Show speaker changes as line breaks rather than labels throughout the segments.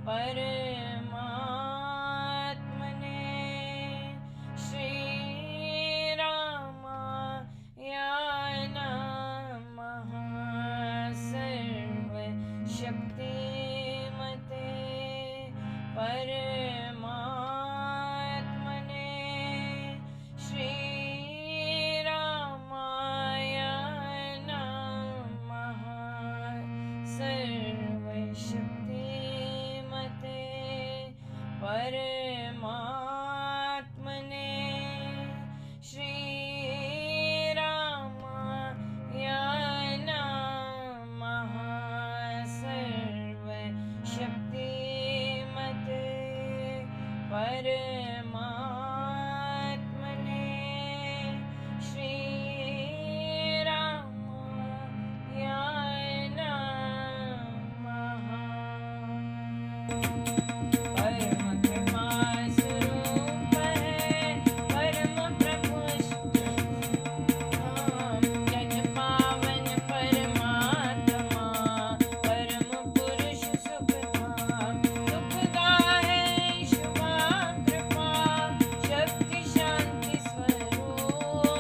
परमात्मने श्रीरामाय नमः। सर्वशक्तिमते परमात्मने श्रीरामाय नमः। सर्वशक्तिमते परमात्मने श्रीरामाय नमः। सर्वशक्तिमते परमात्मने श्रीरामाय नमः। परम कृपा स्वरूप है परम प्रभु जन पावन परमात्मा परम पुरुष सुखधाम। दुखदा है शुभा कृपा शक्ति शांति स्वरूप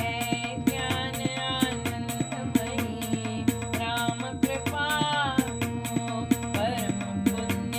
है ज्ञान आनंदमयी राम कृपा को परम पुण्य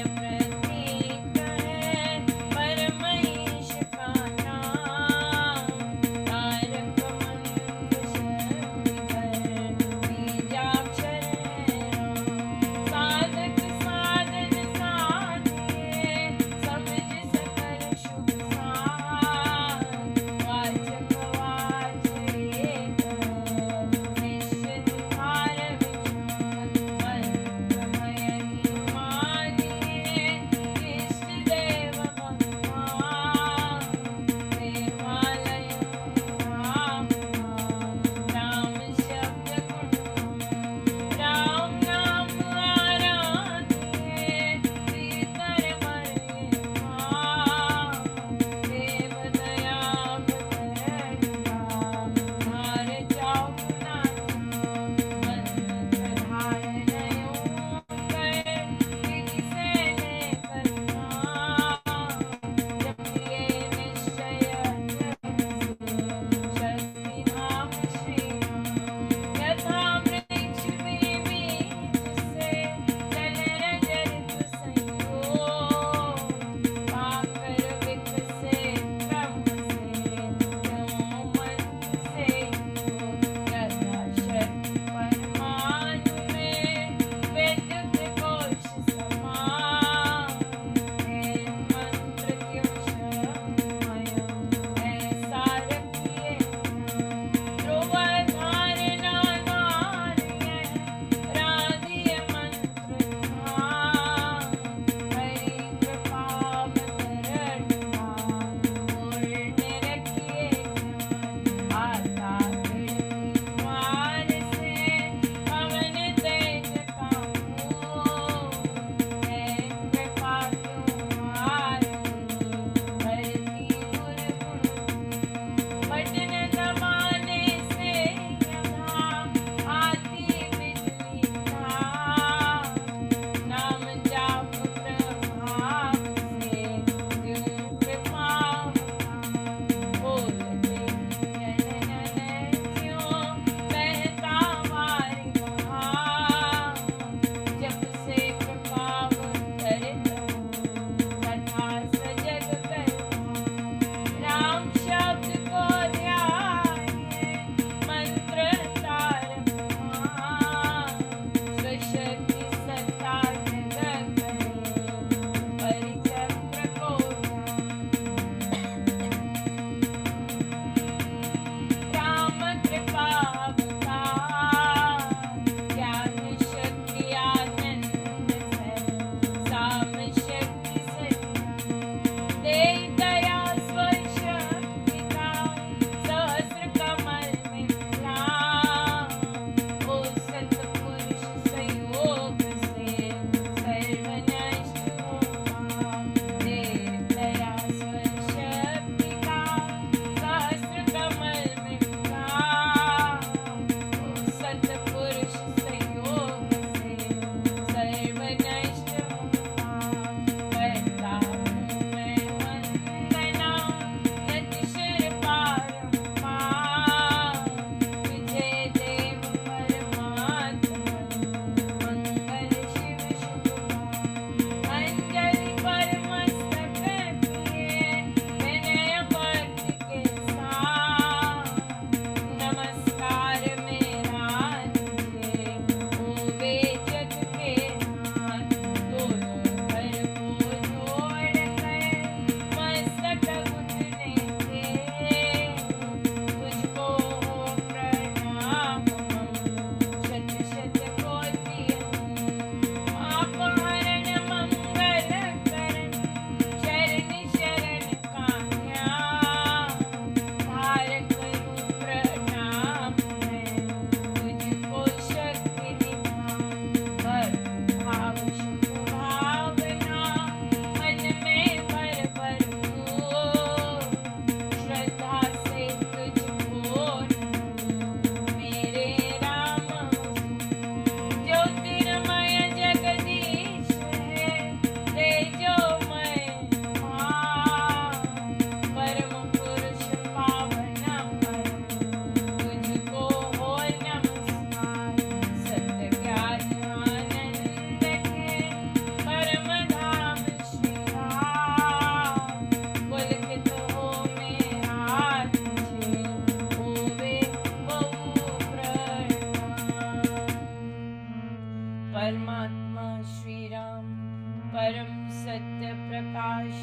परम सत्य प्रकाश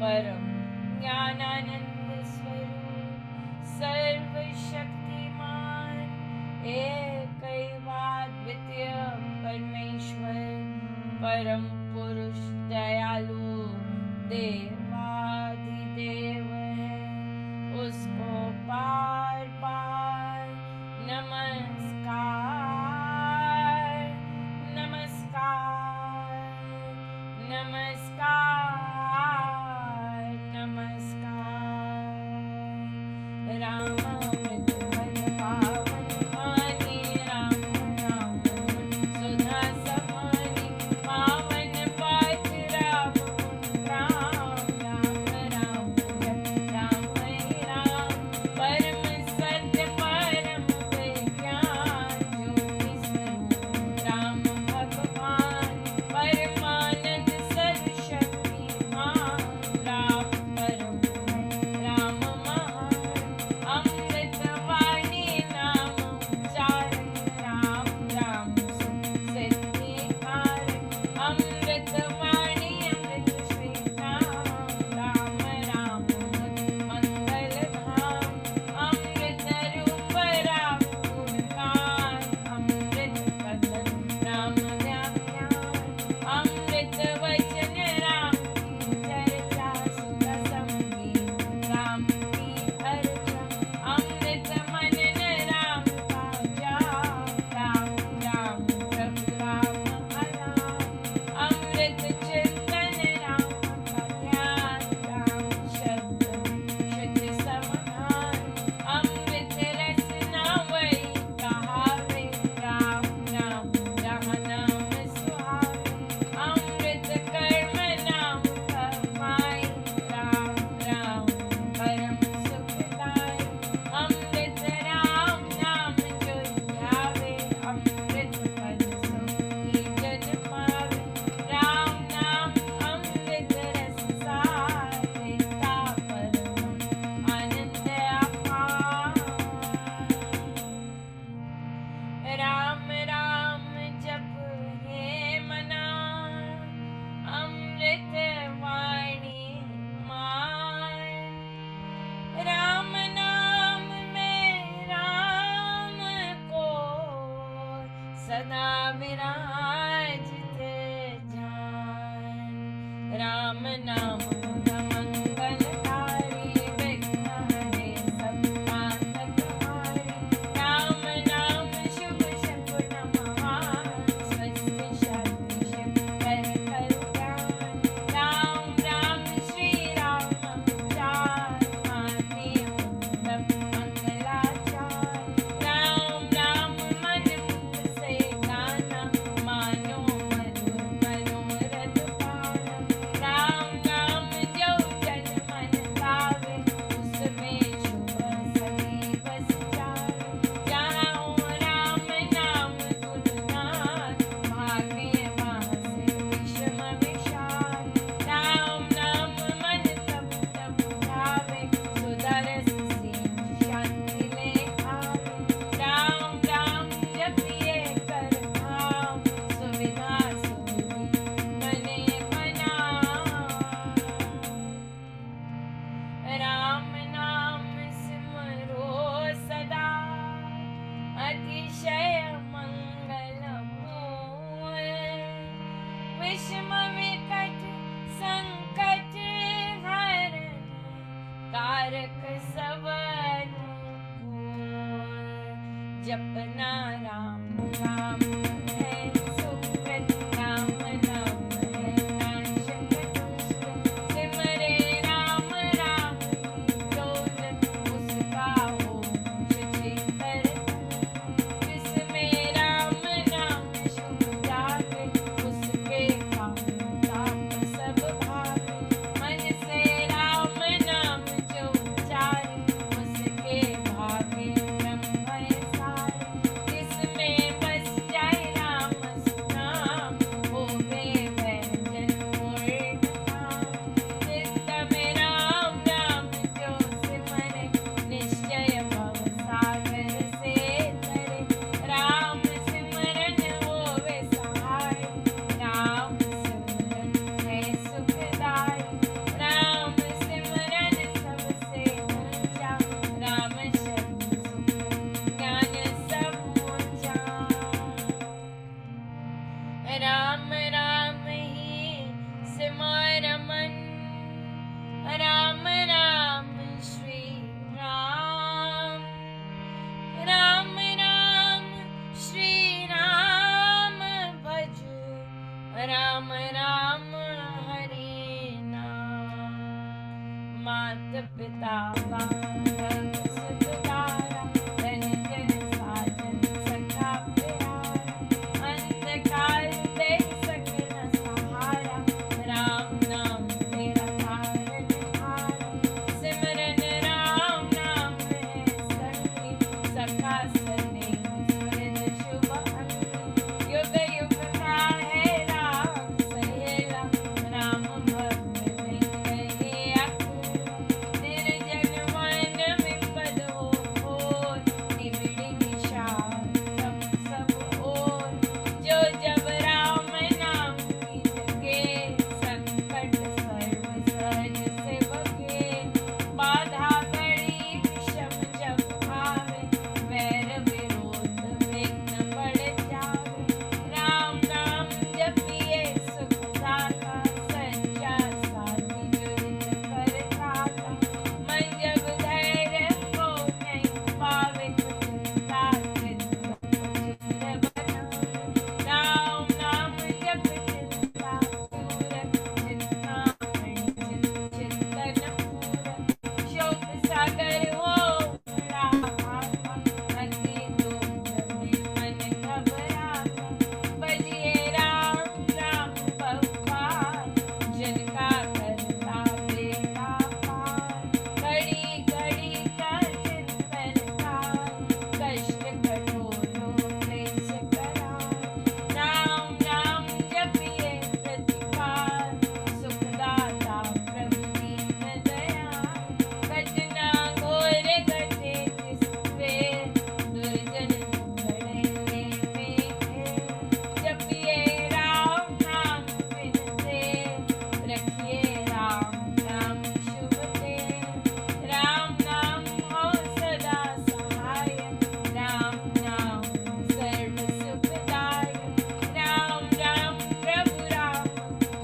परम ज्ञानानंद स्वरूप सर्वशक्तिमान एकैवाद्वितीय परमेश्वर परम पुरुष दयालु देवाधिदेव है, उसको बार बार नमस्कार नमस्कार नमस्कार नमस्कार। राम सदा विराजते जान। राम नाम मंगलकारी विघ्न हरे सब पातक हारे। राम नाम शुभ शकुन महान स्वस्थ शांति शिव कर कल्याण। राम राम श्री राम चार माने उत्तम मंगलाचार। राम राम मन मुख से गाना मानो मधुर मनोरथ पाना। राम नाम जो जन मन गावे उसमें शुभ सदैव सचावे। जहाँ राम नाम गुण गान भागे वहाँ से विषम विषाद। राम नाम मन तब तब भावे सुदरस से शांति ले आवे। राम राम जपिए कर भाव सुविधा सुविधि बने बना। राम नाम सिमरो सदा अतिशय मंगल मूल। विषम विकट संकट हरण कारक सब अनुकूल। जपना राम नाम है सुकृत। राम नाम है नाशक दुष्ट। सिमरे राम राम की डोल उसका हो सुचितर। जिसमें राम नाम शुभ जागे उसके काम ताप सब भागे। मन से राम नाम जो उचारे उसके भागे ब्रह्म सारे। राम राम हरि नाम। मात पिता बांधव सुत दारा, धन जन साजन सखा प्यारा। अंधकार ते सकल सहारा, राम नाम तेरा तारन हारा। सिमरन राम नाम है सखी, सखा सने स्मृत शुभ अंगी। युग युग का है राम सहेला, राम भक्त में कहे अकेला। निर्जन वन विपद हो घोर, निबिड़ निशान तप सब ओर। जो जब राम नाम की जगे, संकट सर्व सहज से बगे। बाधा बड़ी विषम जब आवे, वैर विरोध विघ्न पड़ जावे। राम नाम जपिए सुख साता, सच्चा साथी जुरित कर खाता। मन जब धैर्य को नहीं पावे, कुटिलता चित्त चिर बनावे। राम नाम जप चिंता पूरक, चिंतामणि चित चिंतन पूरक। शोक सागर हो बड़ा आता, अति दुख में मन घबराता। बजिए राम राम बहुपार, जन का करता बेड़ा पार। घड़ी घड़ी का चिंतन काल, कष्ट कठोरों क्लेश कराल। राम नाम जपिए प्रतिकाल, सुखदाता प्रभु दीन दयाल। घटना घोर घटे जिस पे, दुर्जन दुखड़े लेवे घेर। जपिए राम नाम बिन देर, रखिए राम नाम शुभ देर। राम नाम हो सदा सहाय, राम नाम सर्व सुखदायक। राम राम प्रभु राम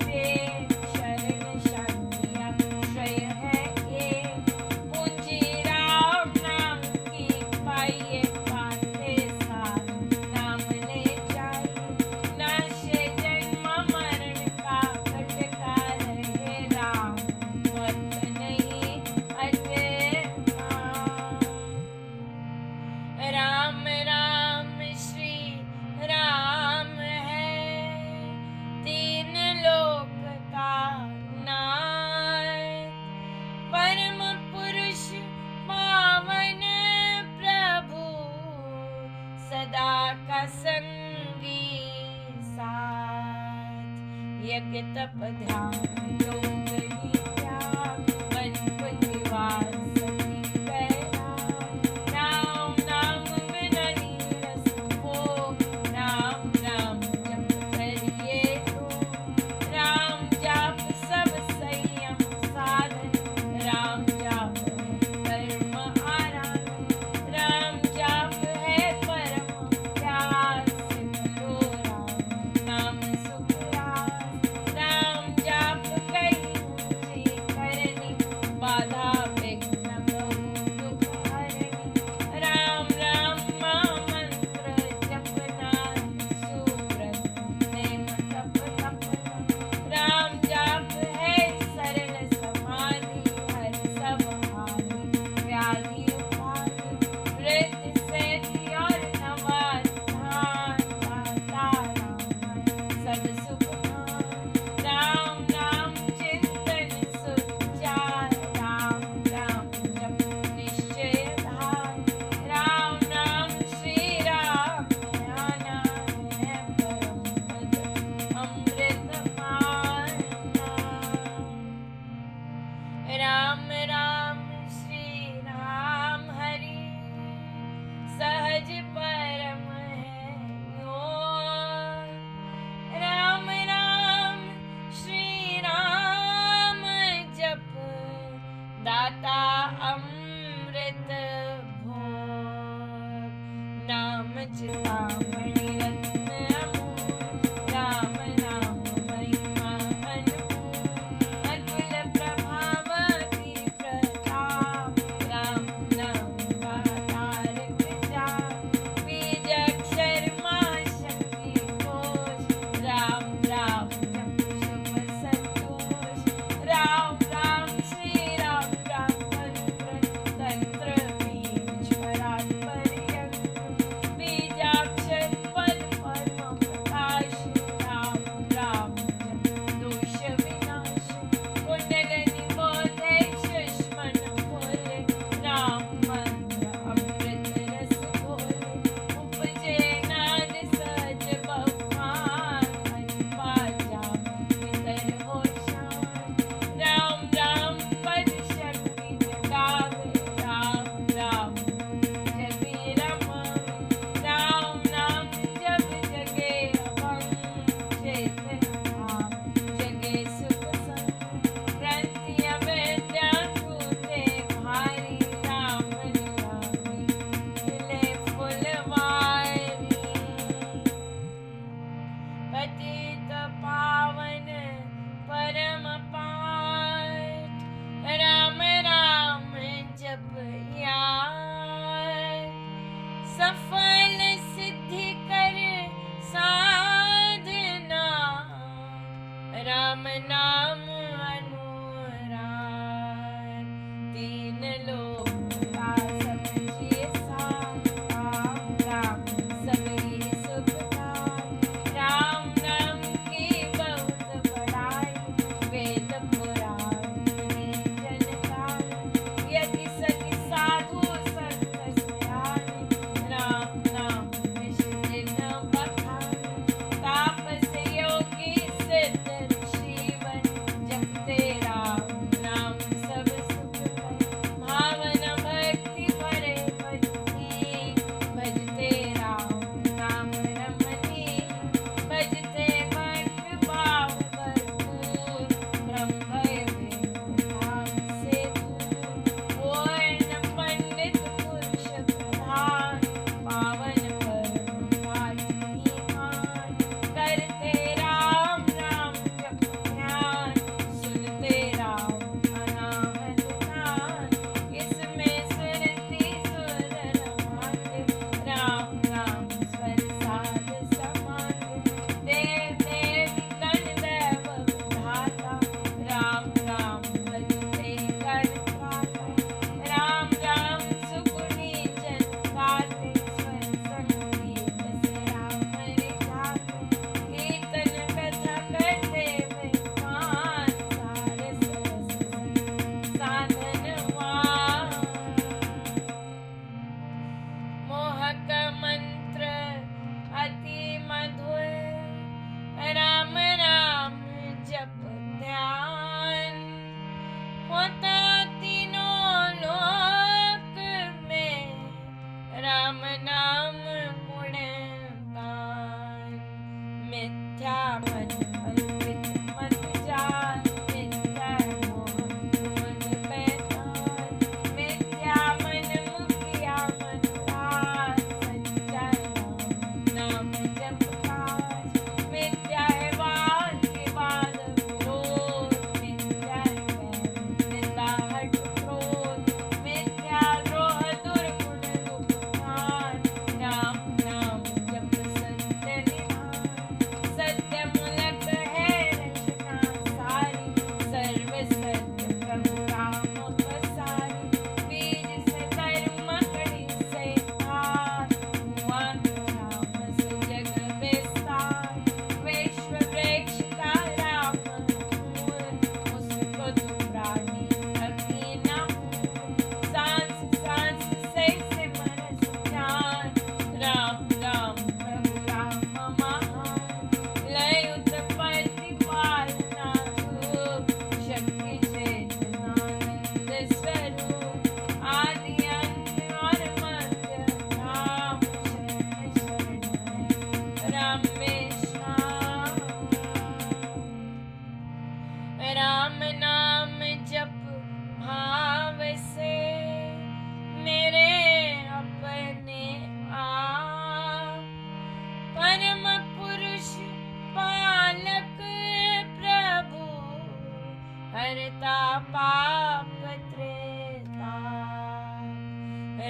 तेज, शरण शांति अक्षय है एक। पूंजी राम नाम की पाइए, पाते साथ नाम ले जाइए। नाशे जन्म मरण का कटका, रहे राम मत नहीं अटका। राम राम श्री राम है, तीन लोक का नाथ। परम पुरुष पावन प्रभु, सदा का संगी साथ। यज्ञ तप ध्यान योग नित्या, वनपति वास सती कैलाश। राम नाम बिना नीरस भोग, राम नाम जप करिए रोग। राम जाप सब संयम साधन, राम जाप है कर्म आराधन। राम जाप है परम प्यास, सिमरो राम नाम सुख रास। राम जाप कहीं राम नाम अनुराग, तीन लोक का समझिए सार, राम सबरी सुखदाई। राम नाम की बहुत बड़ाई, वेद पुराण मुनि जन गाए। यदि सति साधु संत सयाने, राम नाम निश दिन बखाने। तापस योगी सिद्ध ऋषि बन, जपते राम नाम सब सुख पाए। भावन भक्ति भरे भजनी, भजते राम नाम रमनी। भजते भक्त भाव भरपूर, ब्रह्म भय भाव से दूर। होय न पंडित पुरुष प्रधान, पावन परम भागी मान। करते राम नाम जप ध्यान, सुनते राम अनाहत नाम। इसमें सुरति सुर रमाते, राम नाम स्वर साध समाते। देव देवी गणदैव विधाता, राम राम भजते कर त्राता। राम राम सुकुनी जन गाते, स्वर संगीत से राम रिझाते। कीर्तन कथा करते विद्वान, सारे सरस साधनवान। मोहक मंत्र अति मधुर, राम राम जप ध्यान। होता तीनों लोक में, राम नाम गुणगान। मिथ्या मन कल्पित मत जान, मिथ्या मोह मद बैतान। मिथ्या मन मुखिया मन राज, सच्चा नाम जप काज। मिथ्या है वाद विवाद विरोध, मिथ्या है वैर निंदा हठ क्रोध। मिथ्या द्रोह दुर्गुण दुःखान, राम नाम जप सत्य निधान। सत्य मूलक है रचना सारी, सर्व सत्य प्रभु राम पसारी। बीज से धर्म कड़ी से धार, हुआ राम से जग विस्तार। विश्व वृक्ष का राम मूल, उसको तू प्राणी कभी न भूल। सांस सांस से सिमरस ध्यान, राम राम प्रभु राम महान। लय उत्पत्ति पालना रूप, शक्ति चेतनानंद स्वरूप। आदि अंत और मध्य राम, शरण शरण है राम में श्याम। राम नाम जप भाव से, मेरे अपने आप। परम पुरुष पालक प्रभु, हरता पाप त्रेता।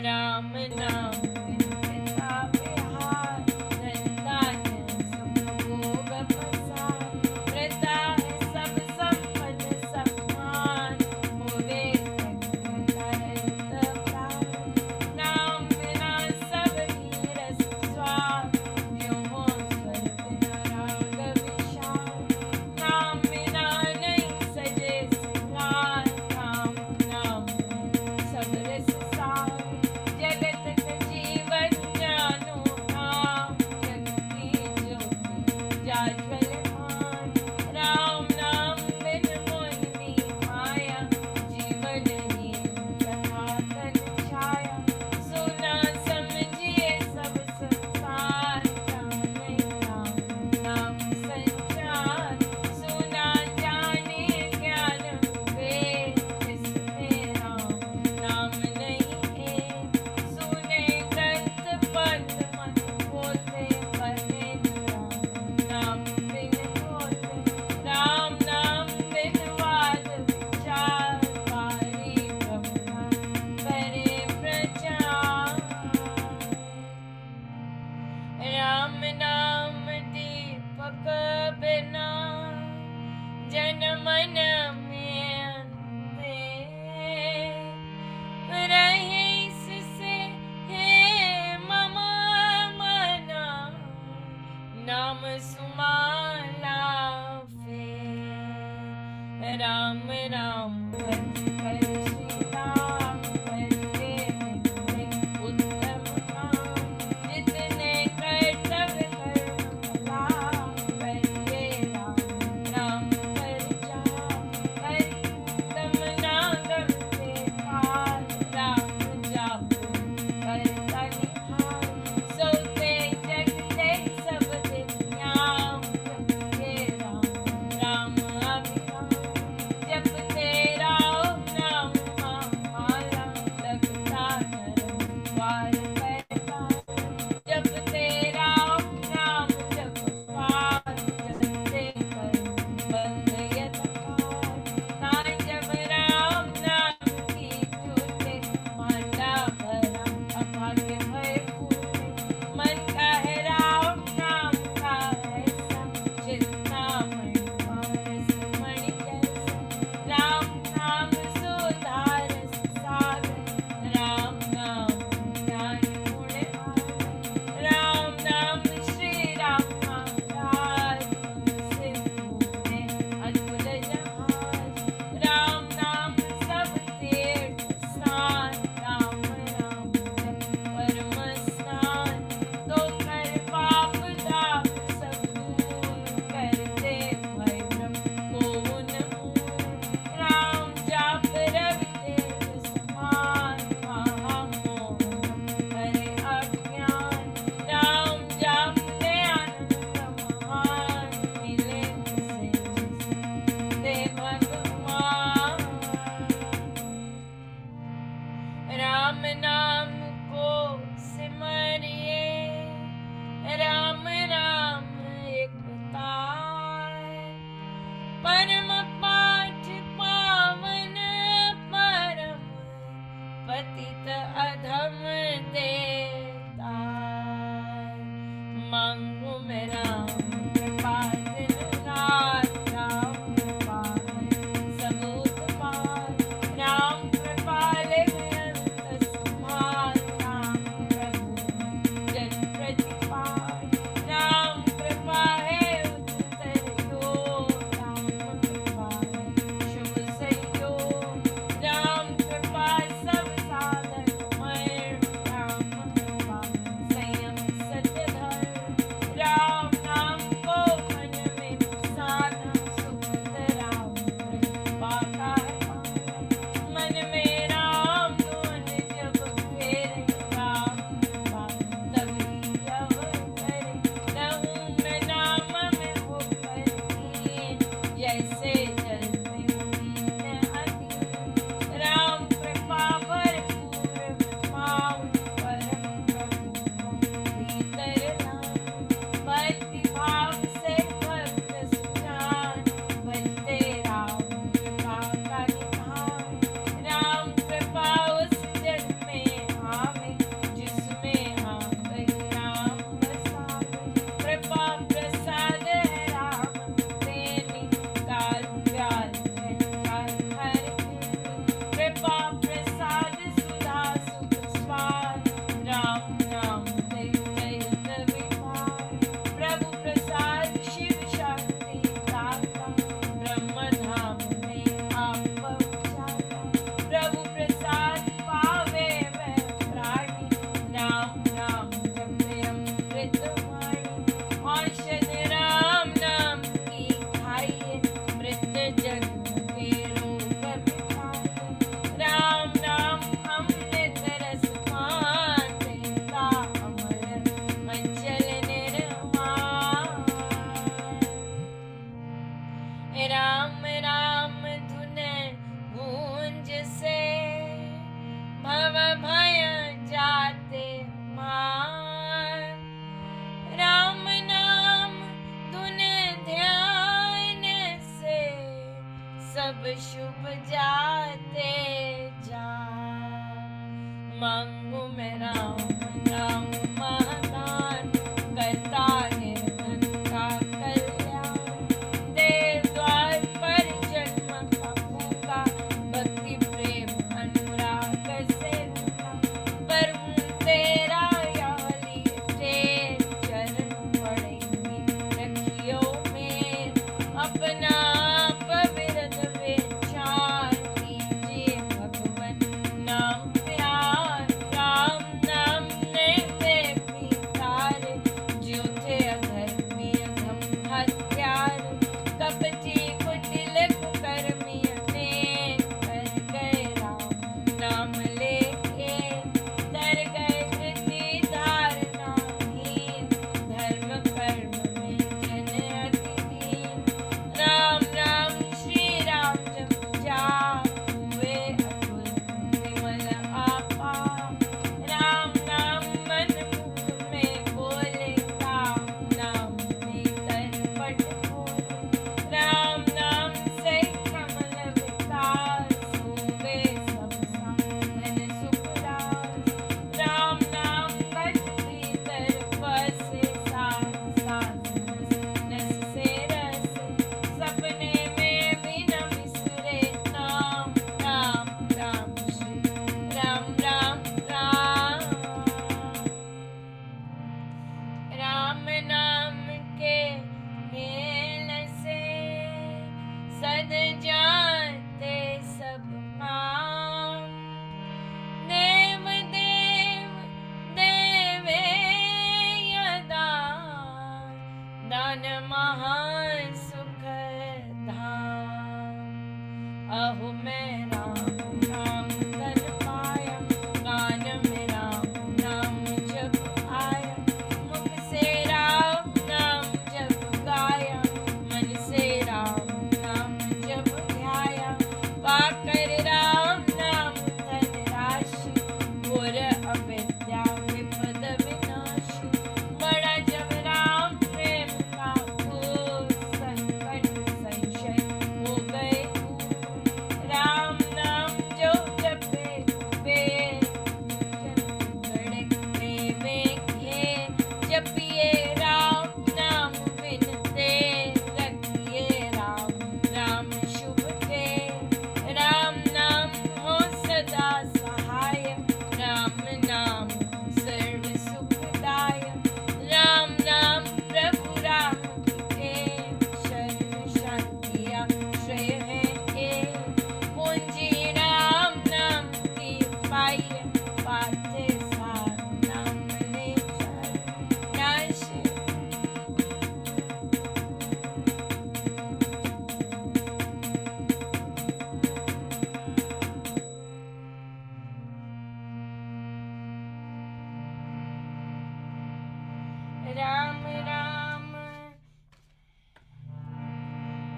राम नाम पिता विहार, धनधान्य सुख भोग प्रसाद। वृता है सब संपद सम्मान, होवे तरत प्राण। नाम बिना सब ही रस स्वाद, ज्यों हो स्वर बिना राग विशाल। नाम बिना नहीं सजे सिंगार, राम नाम में सब रस सार। जगत मन में अंधेर रहीस से हे मम मना नाम सुमाला फेर राम राम भज कर श्री राम करते मेरे उत्तम काम जितने कर्तव्य कर्म भला करिए राम राम कर जाओ हरि उत्तम नागम से पार राम जाप करता निहार सोते जगते सब दिन याम जपिए राम राम अभिराम जपते राम नाम माला लगता नरम द्वार पैदा जपते राम नाम जप पार जपते कर्म बंद यथाकार तान जब राम नाम की झूठे मांडा भरा अभाग्य भय फूटे मन का है राम नाम का ऐसा चिंतामणि पारस मणि जैसा राम नाम सुधारस सागर राम नाम ज्ञान गुण आगर राम नाम श्री राम महाराज सिंधु में अतुल जहाज राम नाम सब तीर्थ स्नान राम राम जप परम स्नान तो कर पाप ताप सब दूर करते भय भ्रम को न मूल राम जाप रवि तेज समान महामोहन करे अज्ञान राम जाप ते आनंद महान मिले से दे भगवान राम नाम को सिमरिए राम राम एक तार परम पाठ पावन परम पतित अधम देतार मांगू मैं राम कृपा दिन रात राम कृपा सबूत पार राम कृपा ले अंत समार राम प्रभु जन प्रतिपाल राम कृपा है उच्चतर योग राम कृपा है शुभ संयोग राम कृपा सब साधन मय राम कृपा संयम सत्य धर्म राम नाम को मन में बसाना सुखद राम कृपा का है पाना मन में राम धुन जब फेरे राम कृपा तभी अवतरे रहूं मैं नाम में होकर लीन जैसे जल में लीन अधीन राम कृपा भरपूर मैं पाऊं परम प्रभु को भीतर लाऊं भक्ति भाव से भक्त सुजान भजते राम कृपा का निधान राम कृपा उस जन में आवे जिसमें हम राम बसावे कृपा प्रसाद है राम तेरी काल व्याल काल हर कृपा प्रसाद सुधा सुख स्वाद राम नाम से जयत विभाग प्रभु प्रसाद शिव शक्ति दाता ब्रह्म धाम में आप पहुँचाता प्रभु प्रसाद पावे वह प्राणी राम नाम जपते अमृत वाणी औषध राम नाम की खाइए मृत जग के रोग मिटाइए राम नाम अमृत रस पान देता अमर अचल निर्वाण राम राम धुन गूंज से भव भय जाते मान राम नाम धुन ध्यान से सब शुभ जाते जा मांगू मैं राम नाम महादान करता निर्धन का कल्याण देव द्वार पर अहो मैं राम नाम धन पाया, कान में राम नाम जब आया, मुख से राम नाम जब गाया, मन से राम नाम जब ध्याया, पाकर राम नाम धन राशि, घोर अविद्या विपद विनाशी, बड़ा जब राम प्रेम का घोर, संकट संशय हो गए दूर। राम नाम जो जपे कुबेर, गड़े में घेर, जपिए राम नाम बिन देर, रखिए राम नाम शुभ देर। राम नाम हो सदा सहाय, राम नाम सर्व सुखदायक, राम नाम प्रभु राम के, शरण शांतिया श्रेय है एक, पूंजी राम नाम की पाइए, पाते सार नाम ले नाश। राम राम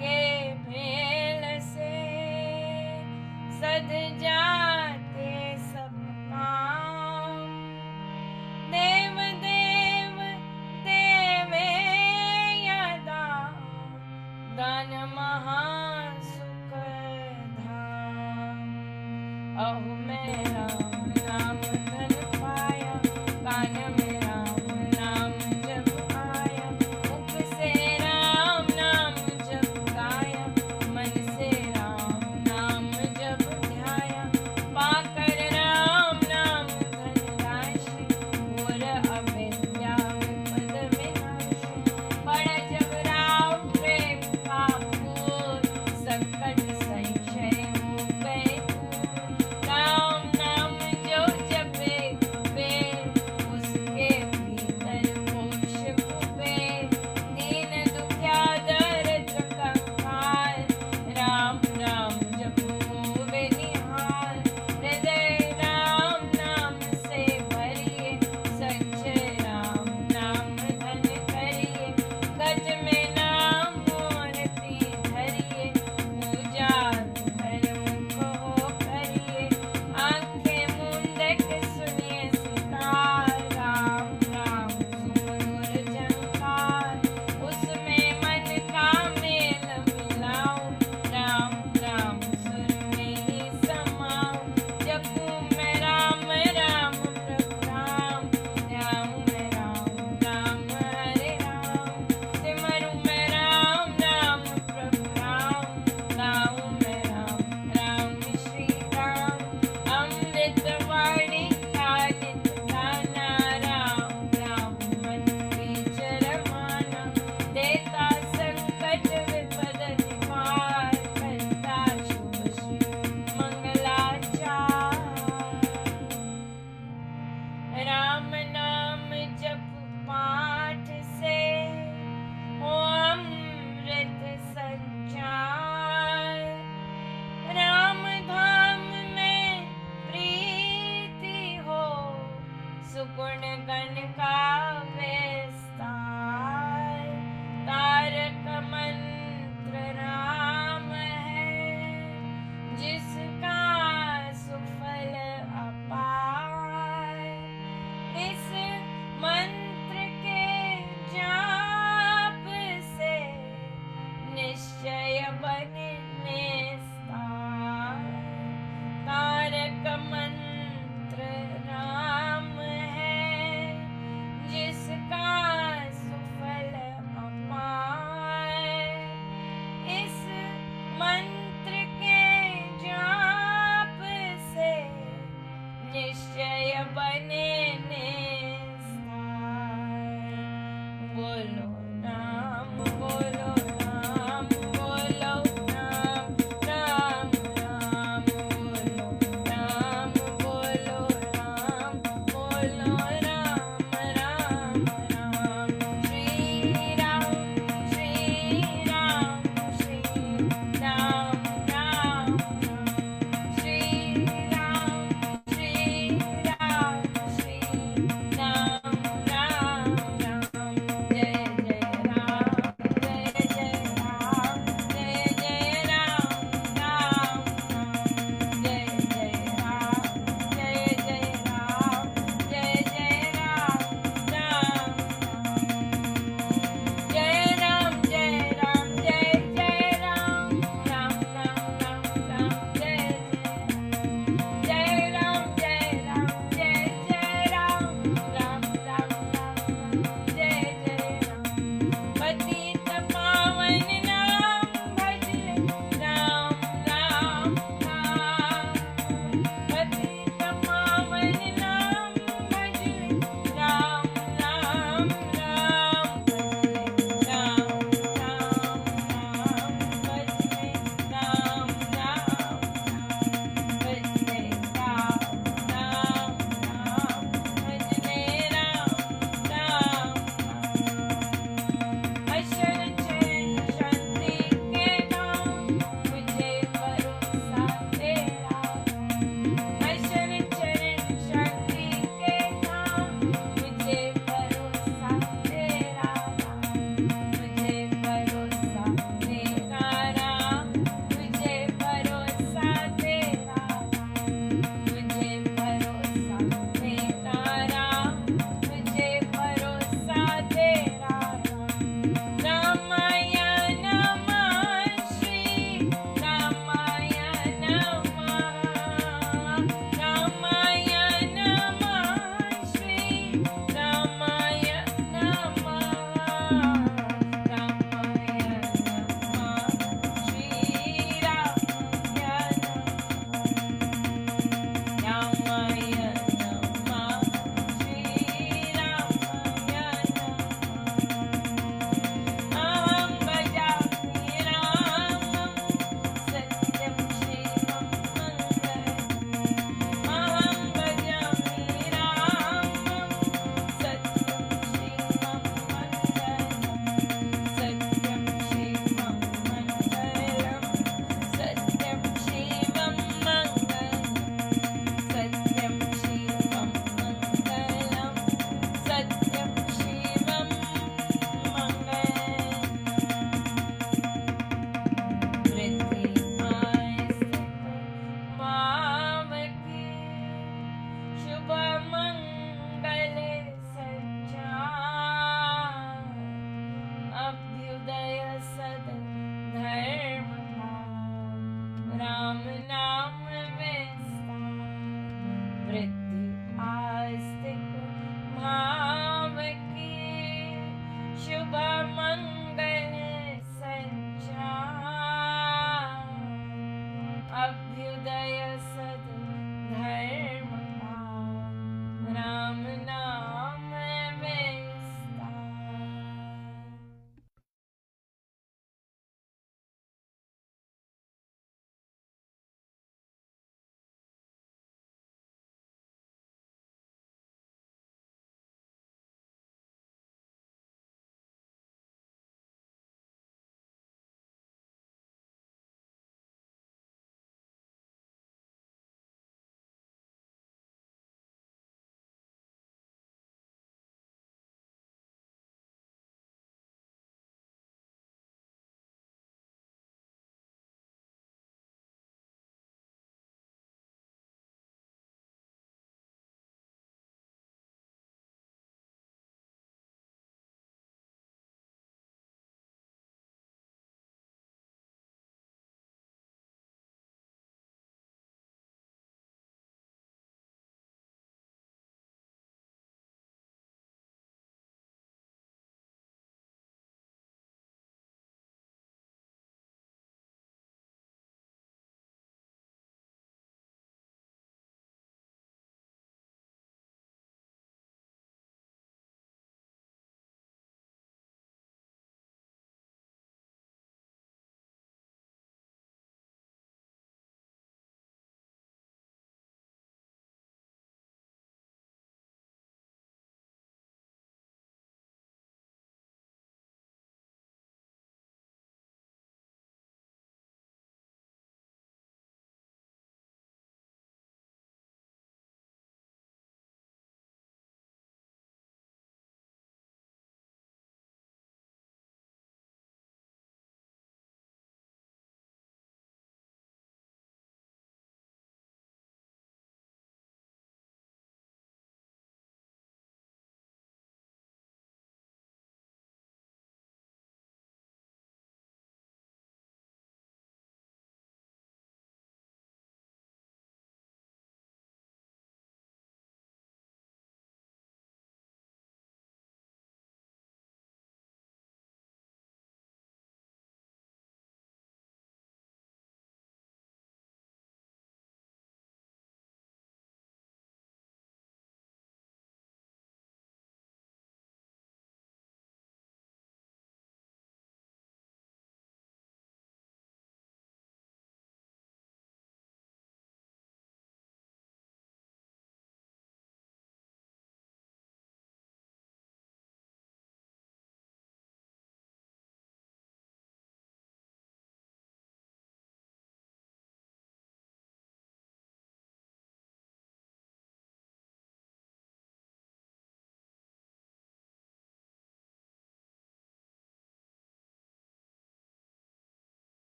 के भेल से सद जाते सब काम, देव देव देवे यदा, दान महान सुख धाम। अहो मैं राम नाम धन पाया, कान में राम नाम जब आया, मुख से राम नाम जब गाया, मन से राम नाम जब ध्याया, पाकर राम नाम धन राशि, घोर अविद्या विपद विनाशी, बड़ा जब राम प्रेम का घोर, संकट संशय हो गए दूर। राम नाम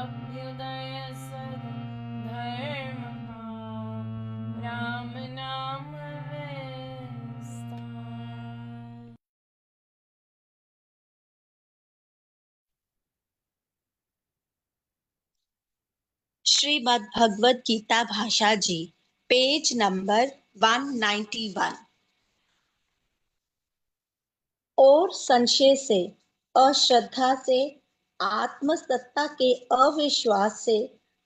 अभ्युदय सद धर्म का, राम नाम विस्तार।
श्रीमद् भगवद गीता भाषा जी, पेज नंबर 191। और संशय से, अश्रद्धा से, आत्मसत्ता के अविश्वास से,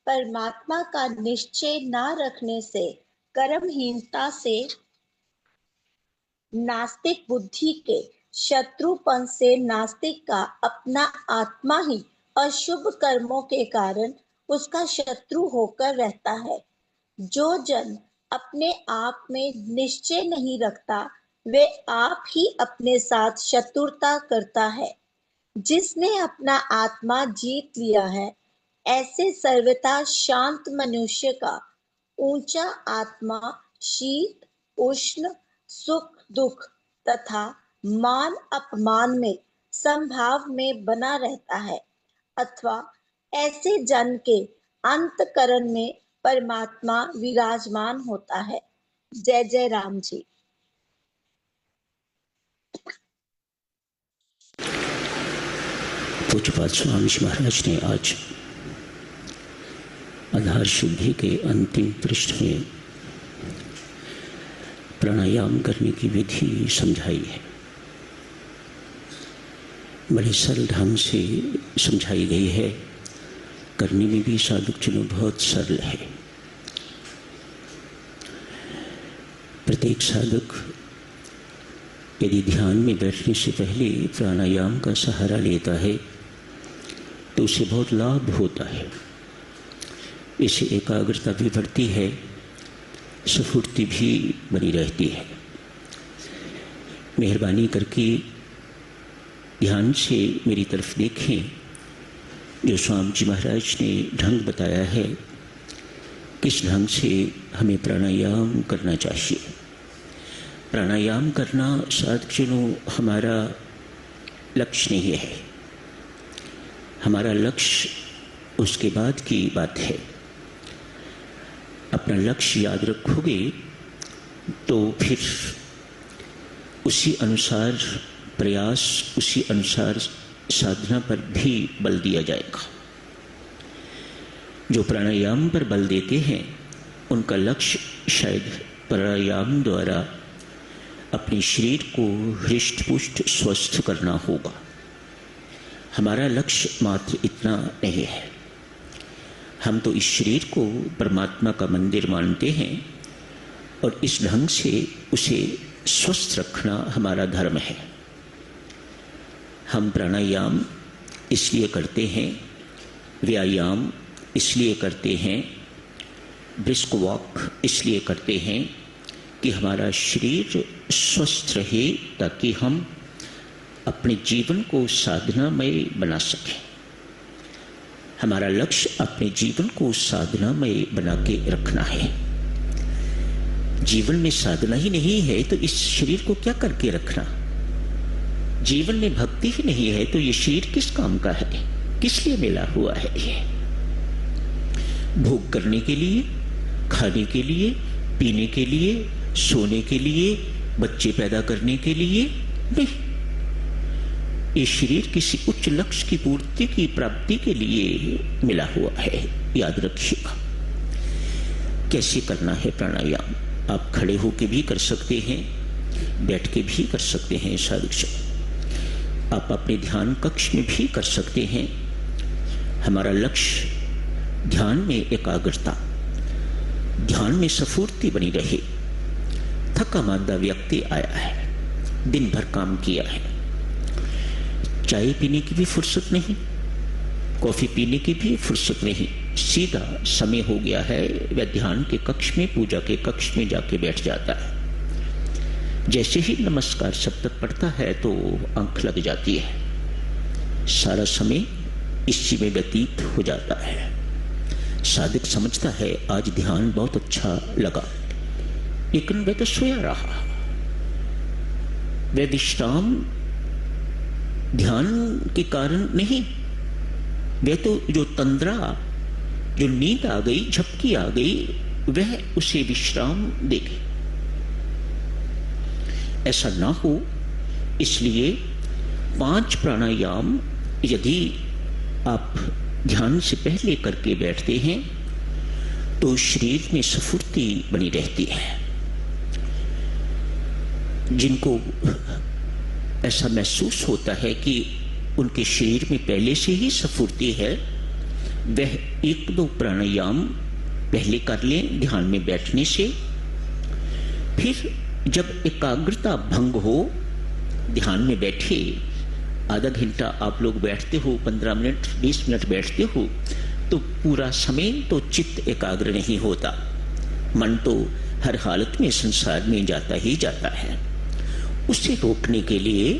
परमात्मा का निश्चय न रखने से, कर्महीनता से, नास्तिक बुद्धि के शत्रुपन से नास्तिक का अपना आत्मा ही अशुभ कर्मों के कारण उसका शत्रु होकर रहता है। जो जन अपने आप में निश्चय नहीं रखता, वे आप ही अपने साथ शत्रुता करता है। जिसने अपना आत्मा जीत लिया है, ऐसे सर्वथा शांत मनुष्य का ऊंचा आत्मा शीत उष्ण सुख दुख तथा मान अपमान में संभाव में बना रहता है, अथवा ऐसे जन के अंतकरण में परमात्मा विराजमान होता है। जय जय राम जी।
पूज्यपाद स्वामी जी महाराज ने आज आधार शुद्धि के अंतिम पृष्ठ में प्राणायाम करने की विधि समझाई है। बड़े सरल ढंग से समझाई गई है, करने में भी साधक चुनो बहुत सरल है। प्रत्येक साधक यदि ध्यान में बैठने से पहले प्राणायाम का सहारा लेता है तो उसे बहुत लाभ होता है। इससे एकाग्रता भी बढ़ती है, स्फूर्ति भी बनी रहती है। मेहरबानी करके ध्यान से मेरी तरफ देखें। जो स्वामी जी महाराज ने ढंग बताया है, किस ढंग से हमें प्राणायाम करना चाहिए। प्राणायाम करना साधकजनों हमारा लक्ष्य नहीं है। हमारा लक्ष्य उसके बाद की बात है। अपना लक्ष्य याद रखोगे तो फिर उसी अनुसार प्रयास, उसी अनुसार साधना पर भी बल दिया जाएगा। जो प्राणायाम पर बल देते हैं उनका लक्ष्य शायद प्राणायाम द्वारा अपने शरीर को हृष्ट पुष्ट स्वस्थ करना होगा। हमारा लक्ष्य मात्र इतना नहीं है। हम तो इस शरीर को परमात्मा का मंदिर मानते हैं और इस ढंग से उसे स्वस्थ रखना हमारा धर्म है। हम प्राणायाम इसलिए करते हैं, व्यायाम इसलिए करते हैं, ब्रिस्क वॉक इसलिए करते हैं कि हमारा शरीर स्वस्थ रहे, ताकि हम अपने जीवन को साधनामय बना सकें। हमारा लक्ष्य अपने जीवन को साधनामय बना के रखना है। जीवन में साधना ही नहीं है तो इस शरीर को क्या करके रखना। जीवन में भक्ति ही नहीं है तो ये शरीर किस काम का है, किस लिए मिला हुआ है। ये भोग करने के लिए, खाने के लिए, पीने के लिए, सोने के लिए, बच्चे पैदा करने के लिए नहीं। ये शरीर किसी उच्च लक्ष्य की पूर्ति की प्राप्ति के लिए मिला हुआ है, याद रखिएगा। कैसे करना है प्राणायाम? आप खड़े होकर भी कर सकते हैं, बैठ के भी कर सकते हैं साधक। आप अपने ध्यान कक्ष में भी कर सकते हैं। हमारा लक्ष्य ध्यान में एकाग्रता, ध्यान में स्फूर्ति बनी रहे। थका मांदा व्यक्ति आया है, दिन भर काम किया है, चाय पीने की भी फुर्सत नहीं, कॉफी पीने की भी फुर्सत नहीं, सीधा समय हो गया है, वह ध्यान के कक्ष में, पूजा के कक्ष में जाके बैठ जाता है। जैसे ही नमस्कार शब्द पढ़ता है तो आंख लग जाती है, सारा समय इसी में व्यतीत हो जाता है। साधक समझता है आज ध्यान बहुत अच्छा लगा, लेकिन वह तो सोया रहा। वह विश्राम ध्यान के कारण नहीं, वह तो जो तंद्रा, जो नींद आ गई, झपकी आ गई, वह उसे विश्राम देगी। ऐसा ना हो, इसलिए 5 प्राणायाम यदि आप ध्यान से पहले करके बैठते हैं तो शरीर में स्फूर्ति बनी रहती है। जिनको ऐसा महसूस होता है कि उनके शरीर में पहले से ही स्फूर्ति है, वह 1-2 प्राणायाम पहले कर लें ध्यान में बैठने से। फिर जब एकाग्रता भंग हो, ध्यान में बैठे, आधा घंटा आप लोग बैठते हो, 15 मिनट 20 मिनट बैठते हो, तो पूरा समय तो चित्त एकाग्र नहीं होता, मन तो हर हालत में संसार में जाता ही जाता है। उसे रोकने के लिए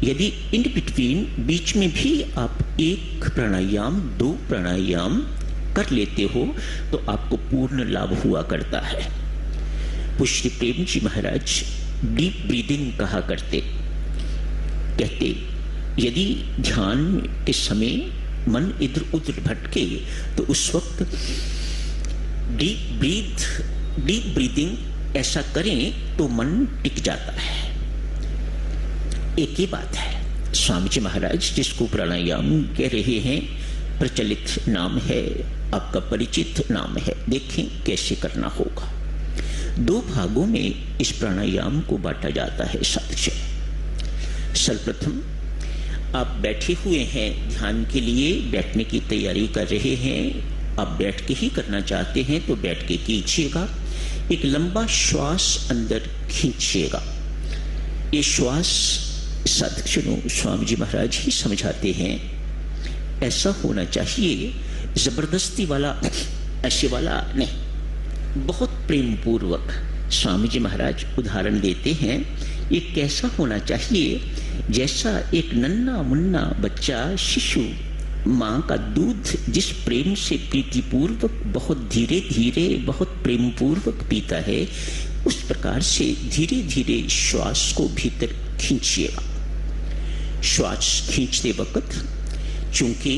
यदि इन बिटवीन, बीच में भी आप 1 प्राणायाम 2 प्राणायाम कर लेते हो तो आपको पूर्ण लाभ हुआ करता है। श्री प्रेम जी महाराज डीप ब्रीदिंग कहा करते, कहते यदि ध्यान के समय मन इधर उधर भटके तो उस वक्त डीप ब्रीदिंग ऐसा करें तो मन टिक जाता है। एक ही बात है। स्वामी जी महाराज जिसको प्राणायाम कह रहे हैं, प्रचलित नाम है, आपका परिचित नाम है, देखें कैसे करना होगा। 2 भागों में इस प्राणायाम को बांटा जाता है साथियों। सर्वप्रथम आप बैठे हुए हैं, ध्यान के लिए बैठने की तैयारी कर रहे हैं, आप बैठ के ही करना चाहते हैं तो बैठ के कीजिएगा। एक लंबा श्वास अंदर खींचिएगा। ये श्वास साधक स्वामी जी महाराज ही समझाते हैं, ऐसा होना चाहिए, जबरदस्ती वाला, ऐसे वाला नहीं, बहुत प्रेम पूर्वक। स्वामी जी महाराज उदाहरण देते हैं, ये कैसा होना चाहिए, जैसा एक नन्हा मुन्ना बच्चा, शिशु माँ का दूध जिस प्रेम से प्रीतिपूर्वक बहुत धीरे धीरे बहुत प्रेम पूर्वक पीता है, उस प्रकार से धीरे धीरे श्वास को भीतर खींचिएगा। श्वास खींचते वक्त चूंकि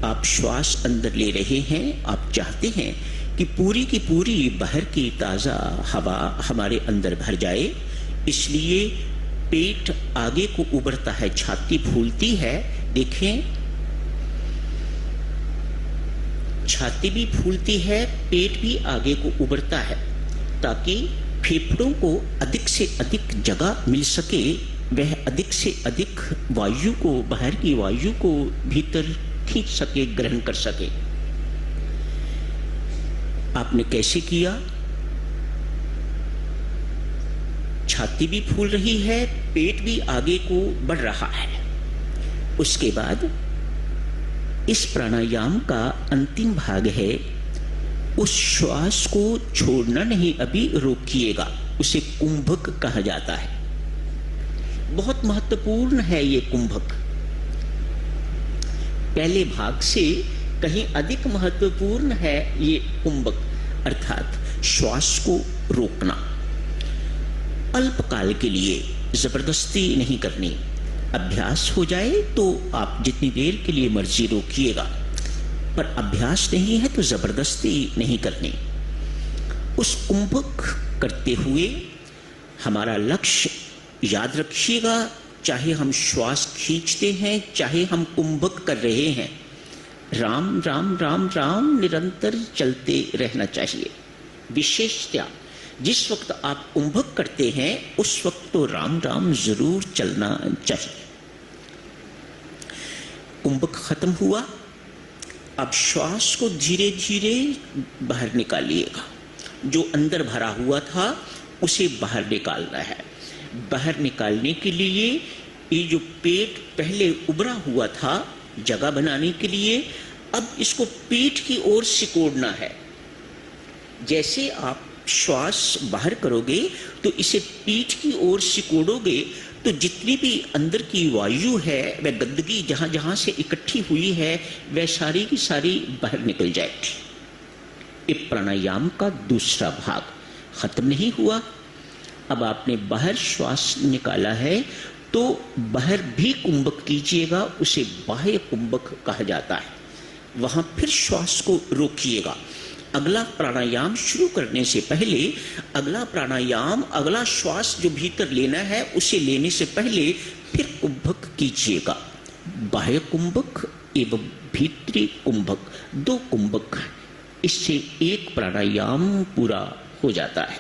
आप श्वास अंदर ले रहे हैं, आप चाहते हैं कि पूरी की पूरी बाहर की ताज़ा हवा हमारे अंदर भर जाए, इसलिए पेट आगे को उभरता है, छाती फूलती है, देखें छाती भी फूलती है, पेट भी आगे को उभरता है, ताकि फेफड़ों को अधिक से अधिक जगह मिल सके, वह अधिक से अधिक वायु को, बाहर की वायु को भीतर खींच सके, ग्रहण कर सके। आपने कैसे किया? छाती भी फूल रही है, पेट भी आगे को बढ़ रहा है। उसके बाद इस प्राणायाम का अंतिम भाग है, उस श्वास को छोड़ना नहीं, अभी रोकिएगा, उसे कुंभक कहा जाता है। बहुत महत्वपूर्ण है ये कुंभक, पहले भाग से कहीं अधिक महत्वपूर्ण है ये कुंभक, अर्थात श्वास को रोकना। अल्पकाल के लिए, जबरदस्ती नहीं करनी। अभ्यास हो जाए तो आप जितनी देर के लिए मर्जी रोकिएगा, पर अभ्यास नहीं है तो जबरदस्ती नहीं करनी। उस कुंभक करते हुए हमारा लक्ष्य याद रखिएगा, चाहे हम श्वास खींचते हैं, चाहे हम कुंभक कर रहे हैं, राम राम राम राम निरंतर चलते रहना चाहिए। विशेषतः जिस वक्त आप कुंभक करते हैं उस वक्त तो राम राम जरूर चलना चाहिए। कुंभक खत्म हुआ, अब श्वास को धीरे धीरे बाहर निकालिएगा। जो अंदर भरा हुआ था उसे बाहर निकालना है। बाहर निकालने के लिए ये जो पेट पहले उभरा हुआ था, जगह बनाने के लिए अब इसको पीठ की ओर सिकोड़ना है। जैसे आप श्वास बाहर करोगे तो इसे पीठ की ओर सिकोड़ोगे तो जितनी भी अंदर की वायु है, वह गंदगी जहां जहां से इकट्ठी हुई है, वह सारी की सारी बाहर निकल जाएगी। ये प्राणायाम का दूसरा भाग खत्म नहीं हुआ। अब आपने बाहर श्वास निकाला है तो बाहर भी कुंभक कीजिएगा, उसे बाह्य कुंभक कहा जाता है। वहां फिर श्वास को रोकिएगा। अगला प्राणायाम शुरू करने से पहले अगला प्राणायाम, अगला श्वास जो भीतर लेना है उसे लेने से पहले फिर कुंभक कीजिएगा। बाह्य कुंभक एवं भीतरी कुंभक, 2 कुंभक, इससे एक प्राणायाम पूरा हो जाता है।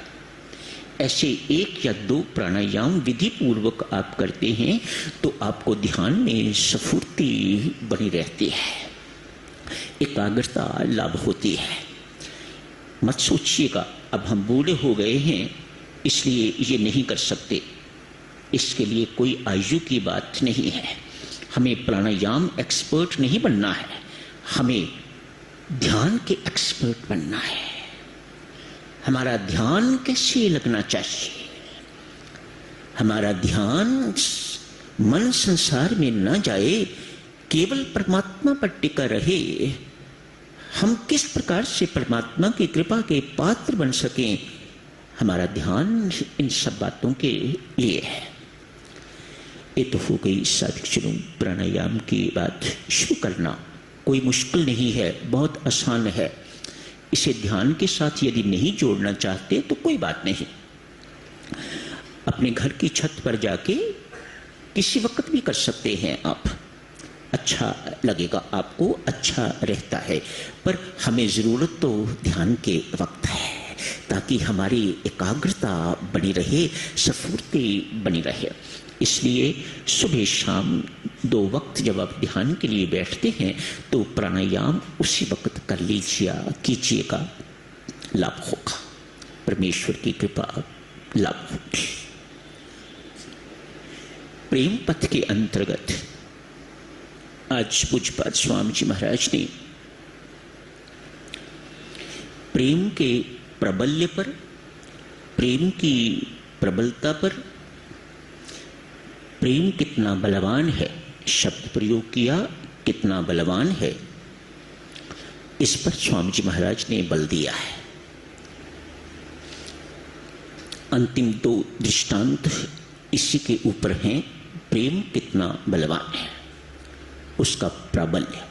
ऐसे 1 या 2 प्राणायाम विधि पूर्वक आप करते हैं तो आपको ध्यान में स्फूर्ति बनी रहती है, एकाग्रता लाभ होती है। मत सोचिएगा अब हम बूढ़े हो गए हैं इसलिए ये नहीं कर सकते, इसके लिए कोई आयु की बात नहीं है। हमें प्राणायाम एक्सपर्ट नहीं बनना है, हमें ध्यान के एक्सपर्ट बनना है। हमारा ध्यान कैसे लगना चाहिए? हमारा ध्यान मन संसार में न जाए, केवल परमात्मा पर टिका रहे। हम किस प्रकार से परमात्मा की कृपा के पात्र बन सकें, हमारा ध्यान इन सब बातों के लिए है। ये तो हो गई साधक प्राणायाम की बात। शुरू करना कोई मुश्किल नहीं है, बहुत आसान है। इसे ध्यान के साथ यदि नहीं जोड़ना चाहते तो कोई बात नहीं, अपने घर की छत पर जाके किसी वक्त भी कर सकते हैं आप, अच्छा लगेगा आपको, अच्छा रहता है। पर हमें जरूरत तो ध्यान के वक्त है, ताकि हमारी एकाग्रता बनी रहे, स्फूर्ति बनी रहे। इसलिए सुबह शाम 2 वक्त जब आप ध्यान के लिए बैठते हैं तो प्राणायाम उसी वक्त कर कीजिएगा, लाभ होगा, परमेश्वर की कृपा लाभ होगी। प्रेम पथ के अंतर्गत आज पूज्यपाद स्वामी जी महाराज ने प्रेम के प्रबल्य पर, प्रेम की प्रबलता पर, प्रेम कितना बलवान है शब्द प्रयोग किया, कितना बलवान है, इस पर स्वामी जी महाराज ने बल दिया है। अंतिम 2 दृष्टांत इसी के ऊपर हैं, प्रेम कितना बलवान है, उसका प्राबल्य।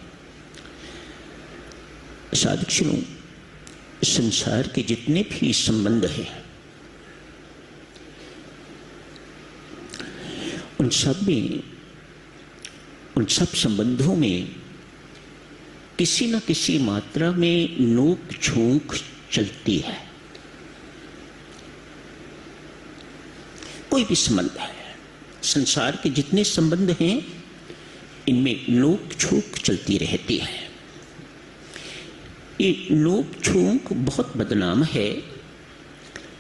साधक सुनो, संसार के जितने भी संबंध हैं उन सब संबंधों में किसी न किसी मात्रा में नोक झोंक चलती है। कोई भी संबंध है, संसार के जितने संबंध हैं इनमें नोक झोंक चलती रहती है। ये नोक झोंक बहुत बदनाम है।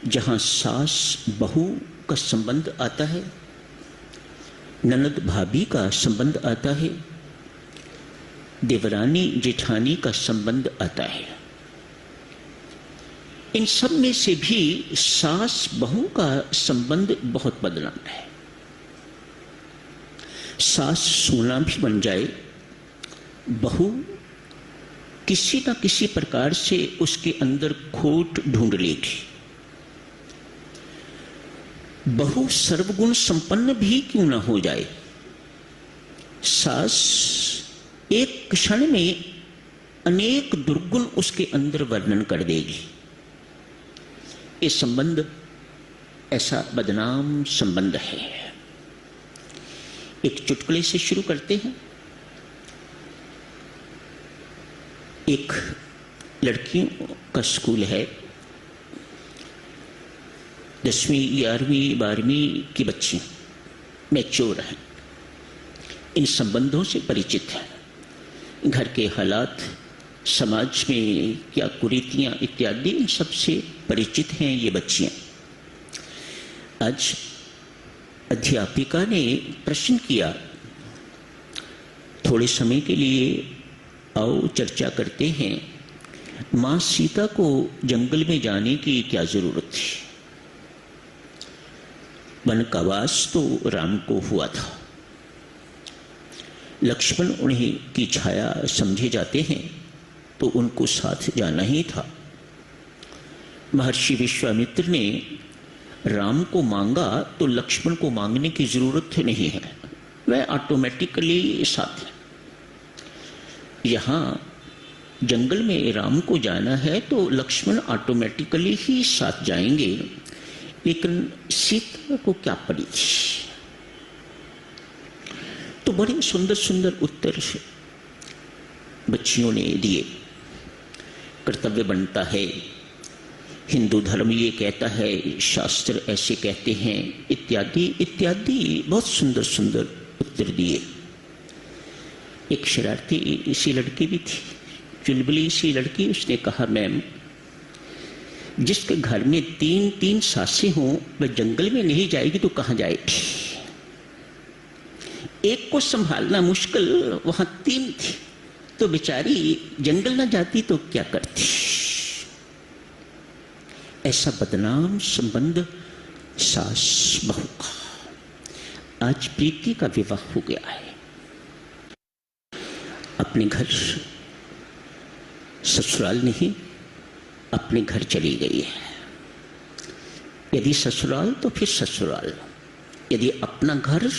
जहां सास बहू का संबंध आता है, ननद भाभी का संबंध आता है, देवरानी जेठानी का संबंध आता है, इन सब में से भी सास बहू का संबंध बहुत बदनाम है। सास सोना भी बन जाए, बहू किसी न किसी प्रकार से उसके अंदर खोट ढूंढ लेगी। बहु सर्वगुण संपन्न भी क्यों न हो जाए, सास एक क्षण में अनेक दुर्गुण उसके अंदर वर्णन कर देगी। ये संबंध ऐसा बदनाम संबंध है। एक चुटकुले से शुरू करते हैं। एक लड़कियों का स्कूल है, 10वीं 11वीं 12वीं की बच्ची मैच्योर हैं, इन संबंधों से परिचित हैं। घर के हालात, समाज में क्या कुरीतियां इत्यादि, इन सब से परिचित हैं ये बच्चियां। आज अध्यापिका ने प्रश्न किया, थोड़े समय के लिए आओ चर्चा करते हैं, मां सीता को जंगल में जाने की क्या जरूरत थी? वन का वास तो राम को हुआ था, लक्ष्मण उन्हीं की छाया समझे जाते हैं तो उनको साथ जाना ही था। महर्षि विश्वामित्र ने राम को मांगा तो लक्ष्मण को मांगने की जरूरत नहीं है, वह ऑटोमेटिकली साथ है। यहां जंगल में राम को जाना है तो लक्ष्मण ऑटोमेटिकली ही साथ जाएंगे, लेकिन सीता को क्या पड़ी थी? तो बड़े सुंदर सुंदर उत्तर बच्चियों ने दिए। कर्तव्य बनता है, हिंदू धर्म ये कहता है, शास्त्र ऐसे कहते हैं, इत्यादि इत्यादि बहुत सुंदर सुंदर उत्तर दिए। एक शरारती सी लड़की भी थी, चुलबुली सी लड़की। उसने कहा, मैम, जिसके घर में 3-3 सासें हों वह जंगल में नहीं जाएगी तो कहां जाएगी? एक को संभालना मुश्किल, वहां 3 थी, तो बेचारी जंगल ना जाती तो क्या करती? ऐसा बदनाम संबंध सास बहू का। आज प्रीति का विवाह हो गया है, अपने घर ससुराल नहीं, अपने घर चली गई है। यदि ससुराल तो फिर ससुराल, यदि अपना घर,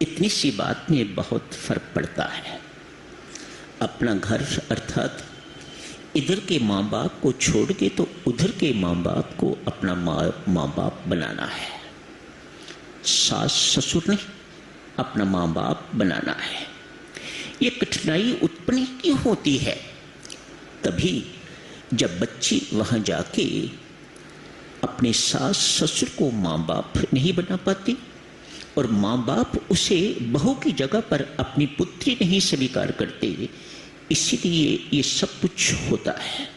इतनी सी बात में बहुत फर्क पड़ता है। अपना घर अर्थात इधर के माँ बाप को छोड़ के तो उधर के माँ बाप को अपना माँ बाप बनाना है। सास ससुर नहीं, अपना माँ बाप बनाना है। ये कठिनाई उत्पन्न क्यों होती है? तभी जब बच्ची वहां जाके अपने सास ससुर को माँ बाप नहीं बना पाती और माँ बाप उसे बहू की जगह पर अपनी पुत्री नहीं स्वीकार करते, इसीलिए ये सब कुछ होता है।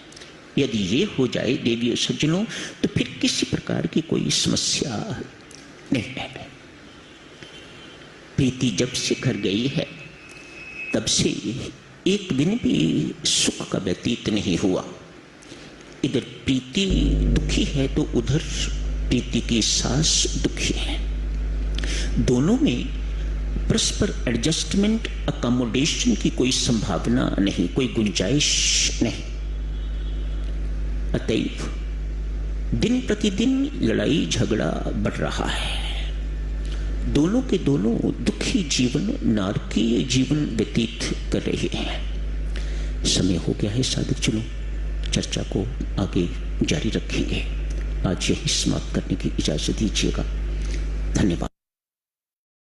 यदि ये हो जाए देवियों सज्जनों, तो फिर किसी प्रकार की कोई समस्या नहीं है। प्रीति जब से घर गई है तब से एक दिन भी सुख का व्यतीत नहीं हुआ। इधर प्रीति दुखी है तो उधर प्रीति की सास दुखी है। दोनों में परस्पर एडजस्टमेंट, अकोमोडेशन की कोई संभावना नहीं, कोई गुंजाइश नहीं। अतएव दिन प्रतिदिन लड़ाई झगड़ा बढ़ रहा है। दोनों के दोनों दुखी जीवन, नारकीय जीवन व्यतीत कर रहे हैं। समय हो गया है साधक जनों, चर्चा को आगे जारी रखेंगे। आज यही समाप्त करने की इजाजत दीजिएगा। धन्यवाद।